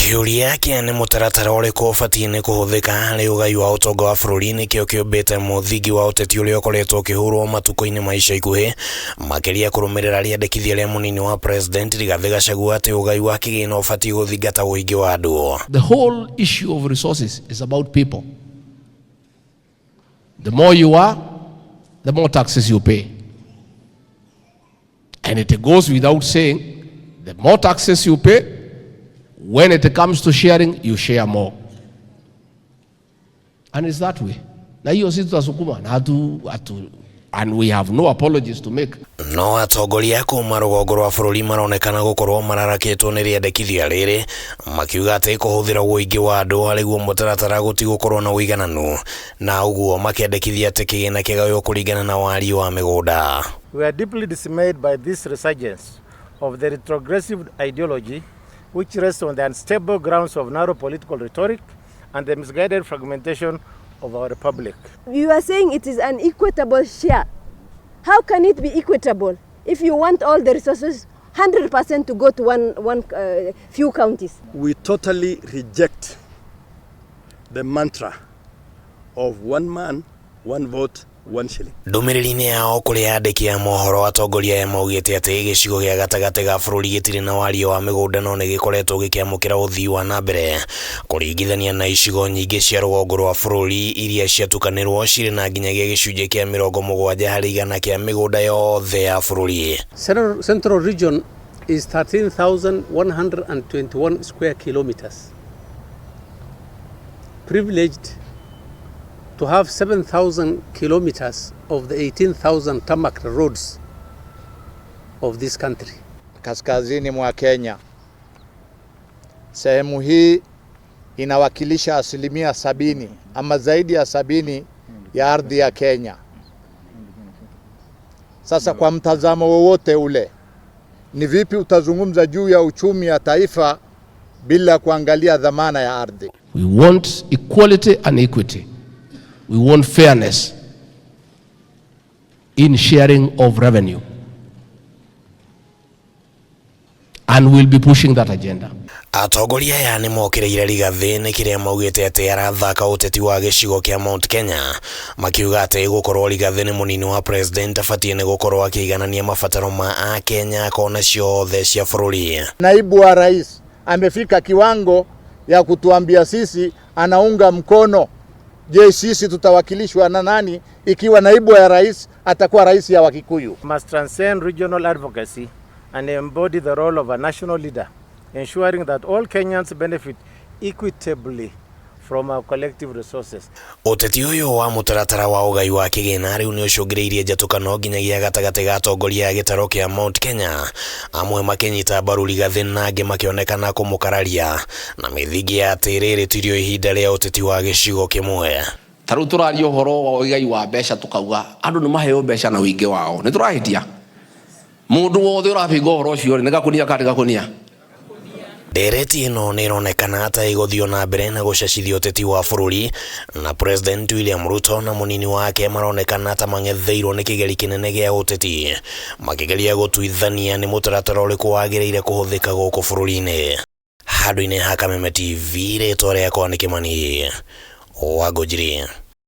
Kiuria kia ni mutaratara uriku ubatie ni kuhuthika hari ugai wa utonga wa bururi nikio kiumbite muthingi wa uteti uria ukoretwo ukihurwo matuko-ini ma ica ikuhi makiria kurumirira riandikithia ria munini wa president Rigathi Gachagua ati ugai wa kigina ubatie guthingata uingi wa andu. The whole issue of resources is about people. The more you are, the more taxes you pay. And it goes without saying, the more taxes you pay, when it comes to sharing, you share more. And it's that way. Na hiyo sisi tutasukuma na and we have no apologies to make. No atongoria kuma rugongo rwa bururi maronekana gukorwo mararakitwo ni riandikithia riri makiuga ati kuhuthira uingi wa andu hariguo mutaratara gutigukorwo na uigananu na uguo makiandikithia ati kigina kigayo kuringana na wari wa migunda. We are deeply dismayed by this resurgence of the retrogressive ideology which rests on the unstable grounds of narrow political rhetoric and the misguided fragmentation of our republic. You are saying it is an equitable share. How can it be equitable if you want all the resources 100% to go to one few counties? We totally reject the mantra of one man, one vote, one shilling. Ndumiriri-ini yao kuri andiki ya mohoro atongoria ya maugite ati gicigo gia gatagati ga bururi gitiri na wario wa migunda no nigikoretwo gikiamukira uthii wa nambere kuringithania na icigo nyingi cia rugongo rwa bururi iria ciatukanirwo ciri na nginyagia gicunje kia 70 hari igana kia migunda yothe ya bururi. Central region is 13,121 square kilometers. Privileged to have 7,000 kilometers of the 18,000 tarmac roads of this country. Kaskazini mwa Kenya. Sehemu hii inawakilisha 70% ama zaidi ya 70% ya ardhi ya Kenya. Sasa kwa mtazamo wowote ule, ni vipi utazungumza juu ya uchumi ya taifa bila kuangalia dhamana ya ardhi? We want equality and equity. We want fairness in sharing of revenue. And we'll be pushing that agenda. Atongoria ya ni mokireire Rigathi ni kiria maugite ati arathaka uteti wa gicigo kia Mount Kenya makiuga ati gukorwo Rigathi ni munini wa president abatie ni gukorwo akiiganania mabataro ma a Kenya kona ciothe cia bururi. Naibu wa rais amefika kiwango ya kutuambia sisi anaunga mkono. Je, sisi tutawakilishwa na nani ikiwa naibu ya rais atakuwa rais ya Wakikuyu? Must transcend regional advocacy and embody the role of a national leader, ensuring that all Kenyans benefit equitably from our collective resources. Uteti uyu wa mutaratara wa ugai wa kigina riu ni ucungiriirie njatukano nginyagia gatagati ga atongoria ya gitaro kia Mount Kenya amwe makinyita mbaru Rigathi na angi makionekana kumukararia na mithingi ya tiriri tirio ihinda ria uteti wa gicigo kimwe. Taru turario horo wa ugai wa mbeca tukauga andu ni maheo mbeca na wingi wao ni turahitia mundu wothe urabinga horo ucio ni gakunia kati gakunia. Dereti ino ni ironekana ata iguthio na mbere na gucacithia uteti wa bururi na President William Ruto na munini wake maronekana ata mangetheirwo ni kigeri kinene gia uteti makigeria gutuithania ni mutaratara uriku wagiriire kuhuthika guku bururi-ini. Handu-ini ha Kameme TV ritwa riakwa ni Kimani Wangũnjiri.